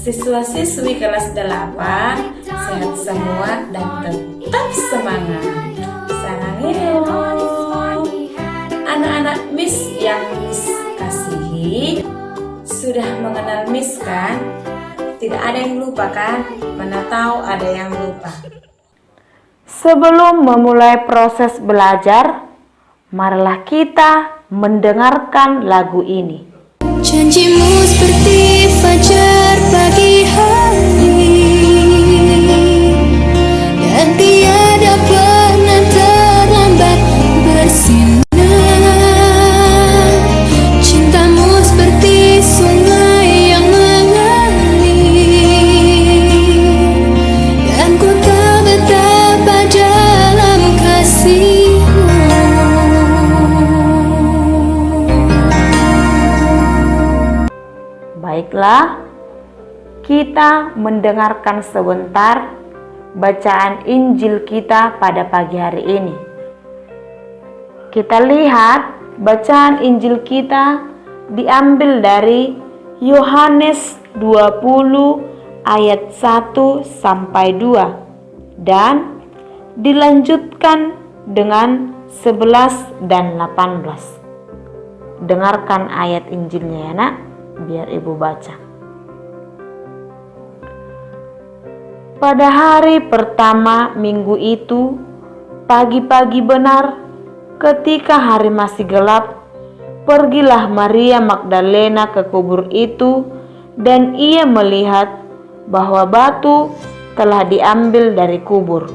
Siswa-siswi kelas 8, sehat semua dan tetap semangat. Sarangeo. Anak-anak Miss yang Miss kasihi, sudah mengenal Miss kan? Tidak ada yang lupa kan? Mana tahu ada yang lupa. Sebelum memulai proses belajar, marilah kita mendengarkan lagu ini. Janjimu seperti fajar pagi hari, dan tiada pernah terlambat bersinar. Cintamu seperti sungai yang mengalir, dan ku tahu betapa dalam kasih-Mu. Baiklah, kita mendengarkan sebentar bacaan Injil kita pada pagi hari ini. Kita lihat bacaan Injil kita diambil dari Yohanes 20 ayat 1 sampai 2 dan dilanjutkan dengan 11 dan 18. Dengarkan ayat Injilnya ya nak, biar ibu baca. Pada hari pertama minggu itu, pagi-pagi benar, ketika hari masih gelap, pergilah Maria Magdalena ke kubur itu, dan ia melihat bahwa batu telah diambil dari kubur.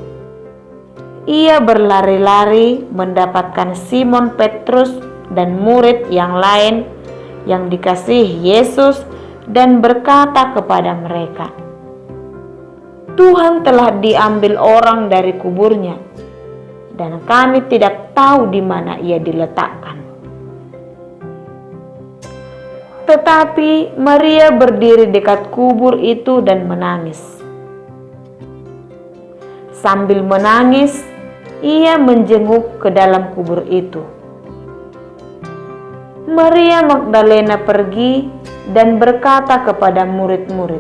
Ia berlari-lari mendapatkan Simon Petrus dan murid yang lain yang dikasihi Yesus dan berkata kepada mereka, "Tuhan telah diambil orang dari kuburnya, dan kami tidak tahu di mana ia diletakkan." Tetapi Maria berdiri dekat kubur itu dan menangis. Sambil menangis, ia menjenguk ke dalam kubur itu. Maria Magdalena pergi dan berkata kepada murid-murid,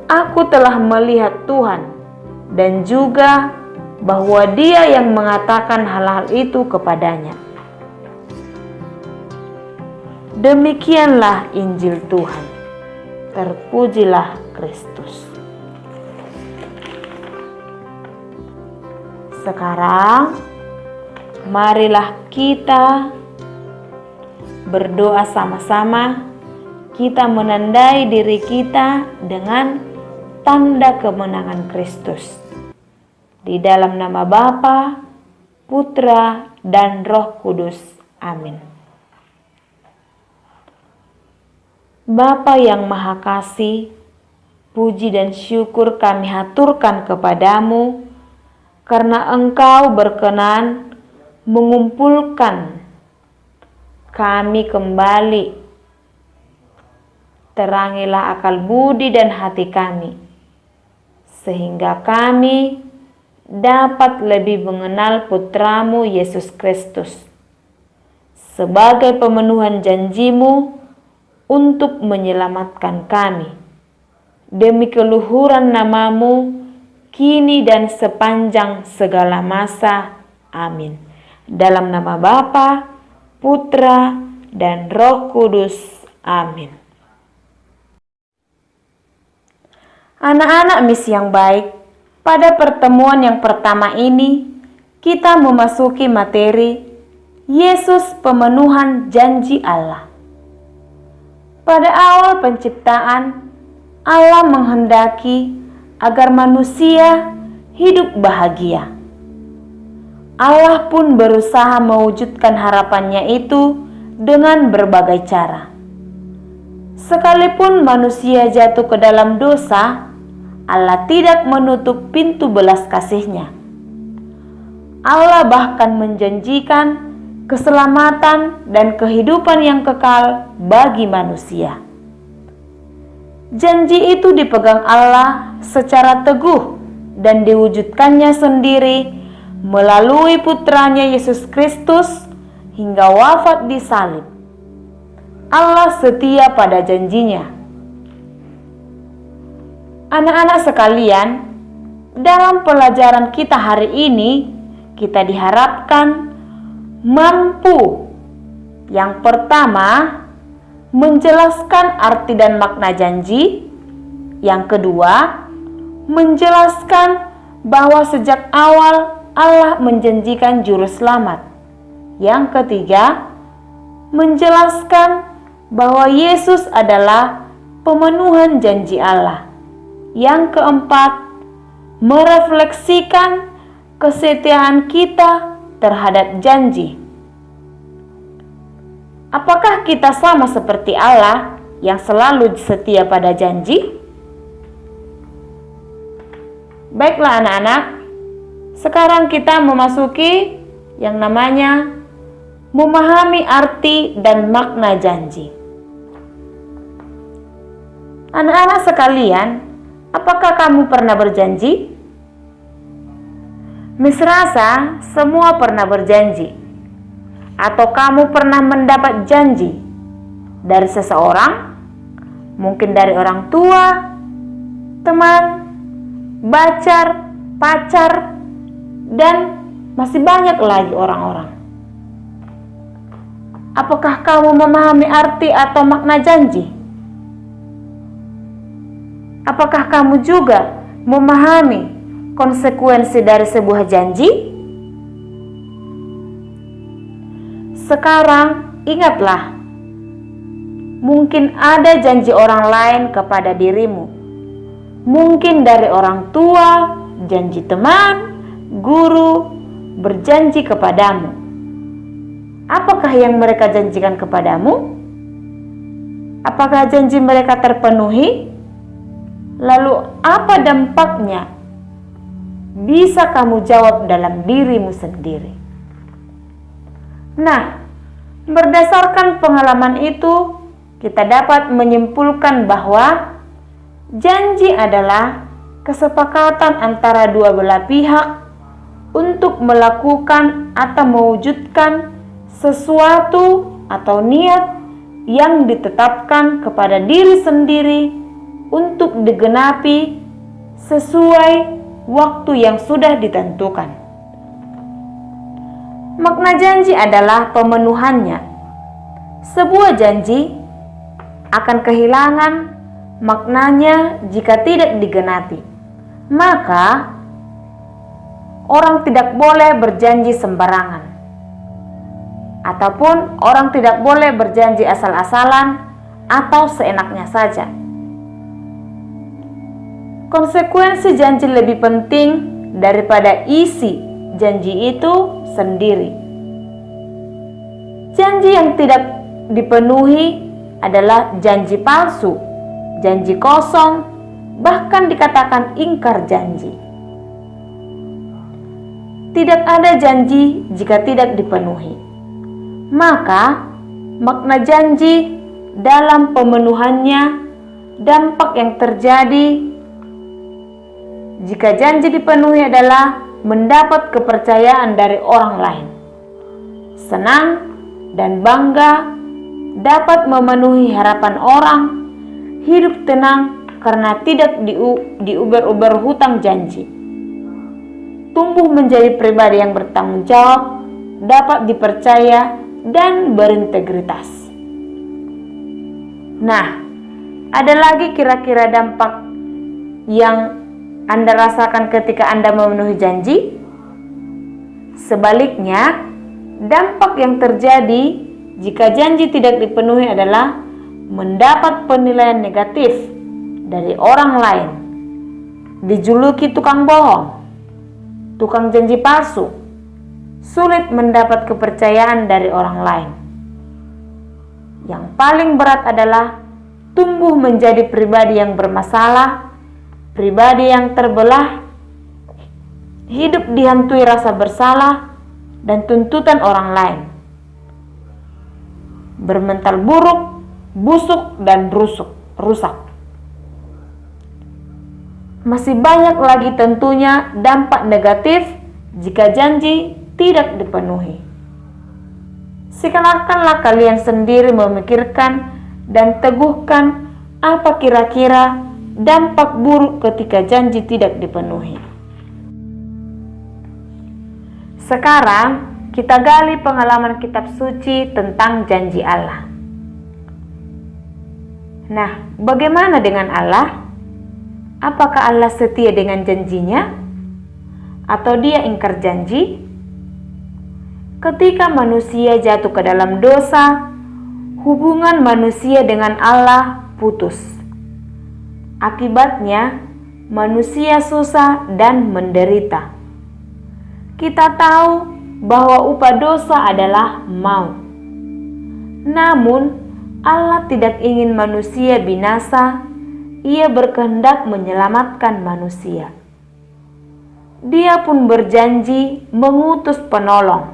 "Aku telah melihat Tuhan, dan juga bahwa Dia yang mengatakan hal-hal itu kepadanya." Demikianlah Injil Tuhan. Terpujilah Kristus. Sekarang, marilah kita berdoa sama-sama. Kita menandai diri kita dengan tanda kemenangan Kristus. Di dalam nama Bapa, Putra, dan Roh Kudus. Amin. Bapa yang Maha Kasih, puji dan syukur kami haturkan kepadamu karena Engkau berkenan mengumpulkan kami kembali. Terangilah akal budi dan hati kami, sehingga kami dapat lebih mengenal Putramu Yesus Kristus sebagai pemenuhan janji-Mu untuk menyelamatkan kami. Demi keluhuran nama-Mu, kini dan sepanjang segala masa. Amin. Dalam nama Bapa, Putra, dan Roh Kudus. Amin. Anak-anak Miss yang baik, pada pertemuan yang pertama ini, kita memasuki materi Yesus pemenuhan janji Allah. Pada awal penciptaan, Allah menghendaki agar manusia hidup bahagia. Allah pun berusaha mewujudkan harapannya itu dengan berbagai cara. Sekalipun manusia jatuh ke dalam dosa, Allah tidak menutup pintu belas kasih-Nya. Allah bahkan menjanjikan keselamatan dan kehidupan yang kekal bagi manusia. Janji itu dipegang Allah secara teguh dan diwujudkannya sendiri melalui Putranya Yesus Kristus hingga wafat di salib. Allah setia pada janjinya. Anak-anak sekalian, dalam pelajaran kita hari ini, kita diharapkan mampu yang pertama menjelaskan arti dan makna janji, yang kedua menjelaskan bahwa sejak awal Allah menjanjikan juru selamat, yang ketiga menjelaskan bahwa Yesus adalah pemenuhan janji Allah, yang keempat merefleksikan kesetiaan kita terhadap janji. Apakah kita sama seperti Allah yang selalu setia pada janji? Baiklah anak-anak, sekarang kita memasuki yang namanya memahami arti dan makna janji. Anak-anak sekalian, apakah kamu pernah berjanji? Misrasa semua pernah berjanji. Atau kamu pernah mendapat janji dari seseorang, mungkin dari orang tua, teman, pacar, dan masih banyak lagi orang-orang. Apakah kamu memahami arti atau makna janji? Apakah kamu juga memahami konsekuensi dari sebuah janji? Sekarang ingatlah, mungkin ada janji orang lain kepada dirimu. Mungkin dari orang tua, janji teman, guru, berjanji kepadamu. Apakah yang mereka janjikan kepadamu? Apakah janji mereka terpenuhi? Lalu apa dampaknya? Bisa kamu jawab dalam dirimu sendiri. Nah, berdasarkan pengalaman itu, kita dapat menyimpulkan bahwa janji adalah kesepakatan antara dua belah pihak untuk melakukan atau mewujudkan sesuatu atau niat yang ditetapkan kepada diri sendiri untuk digenapi sesuai waktu yang sudah ditentukan. Makna janji adalah pemenuhannya. Sebuah janji akan kehilangan maknanya jika tidak digenapi. Maka orang tidak boleh berjanji sembarangan, ataupun orang tidak boleh berjanji asal-asalan atau seenaknya saja. Konsekuensi janji lebih penting daripada isi janji itu sendiri. Janji yang tidak dipenuhi adalah janji palsu, janji kosong, bahkan dikatakan ingkar janji. Tidak ada janji jika tidak dipenuhi. Maka makna janji dalam pemenuhannya, dampak yang terjadi jika janji dipenuhi adalah mendapat kepercayaan dari orang lain, senang dan bangga dapat memenuhi harapan orang, hidup tenang karena tidak diuber-uber hutang janji, tumbuh menjadi pribadi yang bertanggung jawab, dapat dipercaya dan berintegritas. Nah, ada lagi kira-kira dampak yang Anda rasakan ketika Anda memenuhi janji? Sebaliknya, dampak yang terjadi jika janji tidak dipenuhi adalah mendapat penilaian negatif dari orang lain, dijuluki tukang bohong, tukang janji palsu, sulit mendapat kepercayaan dari orang lain. Yang paling berat adalah tumbuh menjadi pribadi yang bermasalah, pribadi yang terbelah, hidup dihantui rasa bersalah dan tuntutan orang lain, bermental buruk, busuk dan rusak. Masih banyak lagi tentunya dampak negatif jika janji tidak dipenuhi. Silakanlah kalian sendiri memikirkan dan teguhkan apa kira-kira dampak buruk ketika janji tidak dipenuhi. Sekarang kita gali pengalaman kitab suci tentang janji Allah. Nah, bagaimana dengan Allah? Apakah Allah setia dengan janjinya? Atau dia ingkar janji? Ketika manusia jatuh ke dalam dosa, hubungan manusia dengan Allah putus. Akibatnya, manusia susah dan menderita. Kita tahu bahwa upah dosa adalah maut. Namun, Allah tidak ingin manusia binasa. Ia berkehendak menyelamatkan manusia. Dia pun berjanji mengutus penolong.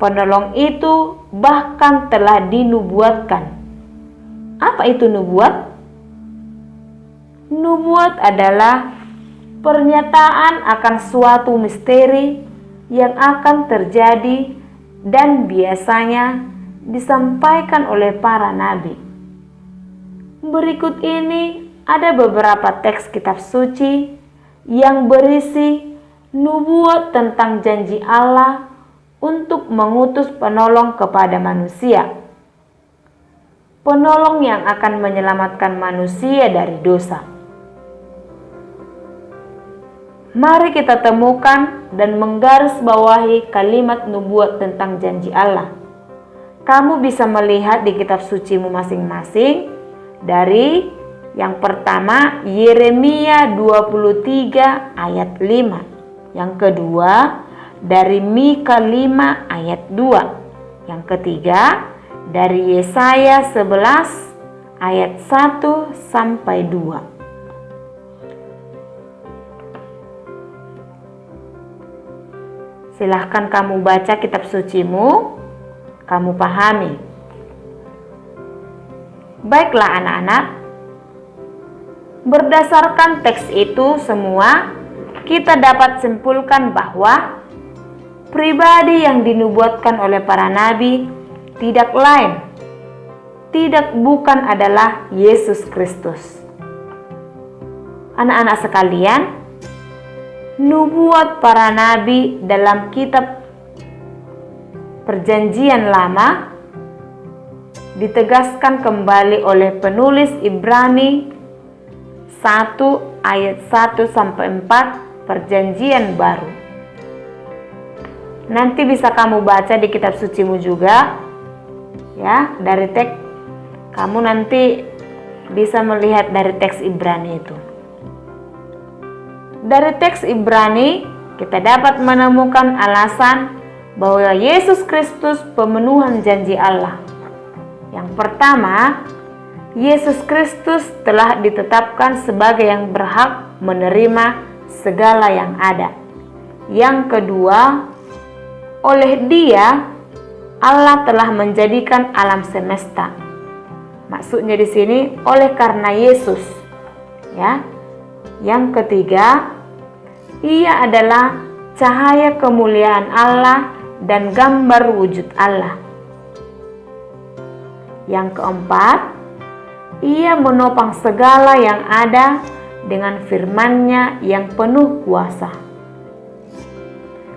Penolong itu bahkan telah dinubuatkan. Apa itu nubuat? Nubuat adalah pernyataan akan suatu misteri yang akan terjadi dan biasanya disampaikan oleh para nabi. Berikut ini ada beberapa teks kitab suci yang berisi nubuat tentang janji Allah untuk mengutus penolong kepada manusia. Penolong yang akan menyelamatkan manusia dari dosa. Mari kita temukan dan menggarisbawahi kalimat nubuat tentang janji Allah. Kamu bisa melihat di kitab sucimu masing-masing dari yang pertama Yeremia 23 ayat 5. Yang kedua dari Mika 5 ayat 2. Yang ketiga dari Yesaya 11 ayat 1 sampai 2. Silahkan kamu baca kitab sucimu, kamu pahami. Baiklah anak-anak, berdasarkan teks itu semua, kita dapat simpulkan bahwa pribadi yang dinubuatkan oleh para nabi bukan adalah Yesus Kristus. Anak-anak sekalian, nubuat para nabi dalam kitab Perjanjian Lama ditegaskan kembali oleh penulis Ibrani 1 ayat 1 sampai 4 Perjanjian Baru. Nanti bisa kamu baca di kitab sucimu juga, ya, dari teks. Kamu nanti bisa melihat dari teks Ibrani itu. Dari teks Ibrani, kita dapat menemukan alasan bahwa Yesus Kristus pemenuhan janji Allah. Yang pertama, Yesus Kristus telah ditetapkan sebagai yang berhak menerima segala yang ada. Yang kedua, oleh Dia Allah telah menjadikan alam semesta. Maksudnya di sini oleh karena Yesus, ya. Yang ketiga, Ia adalah cahaya kemuliaan Allah dan gambar wujud Allah. Yang keempat, Ia menopang segala yang ada dengan firman-Nya yang penuh kuasa.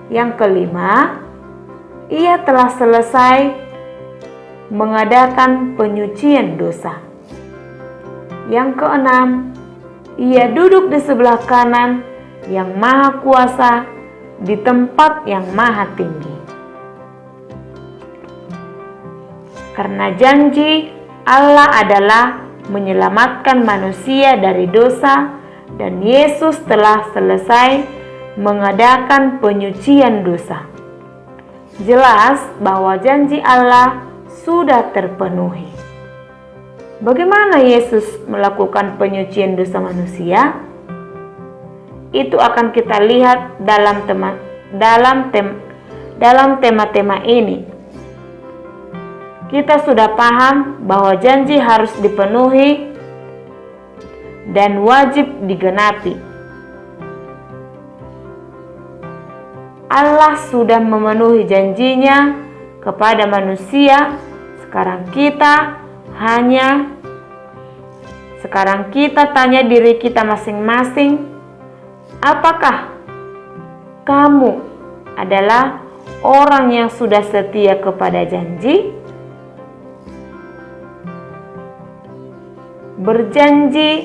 Yang kelima, Ia telah selesai mengadakan penyucian dosa. Yang keenam, Ia duduk di sebelah kanan yang maha kuasa di tempat yang maha tinggi. Karena janji Allah adalah menyelamatkan manusia dari dosa, dan Yesus telah selesai mengadakan penyucian dosa. Jelas bahwa janji Allah sudah terpenuhi. Bagaimana Yesus melakukan penyucian dosa manusia? Itu akan kita lihat dalam tema-tema ini. Kita sudah paham bahwa janji harus dipenuhi dan wajib digenapi. Allah sudah memenuhi janjinya kepada manusia. Sekarang Sekarang kita tanya diri kita masing-masing, apakah kamu adalah orang yang sudah setia kepada janji? Berjanji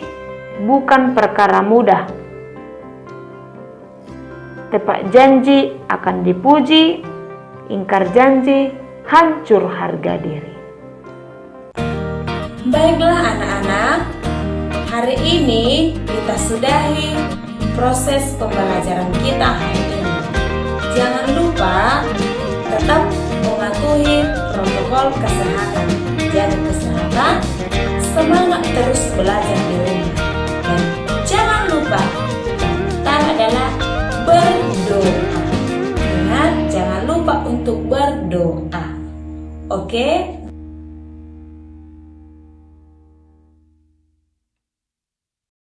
bukan perkara mudah. Tepat janji akan dipuji, ingkar janji hancur harga diri. Baiklah anak-anak, hari ini kita sudahi proses pembelajaran kita hari ini. Jangan lupa tetap mematuhi protokol kesehatan. Jaga kesehatan, semangat terus belajar di rumah. Dan jangan lupa, kita adalah berdoa. Ingat, jangan lupa untuk berdoa. Oke?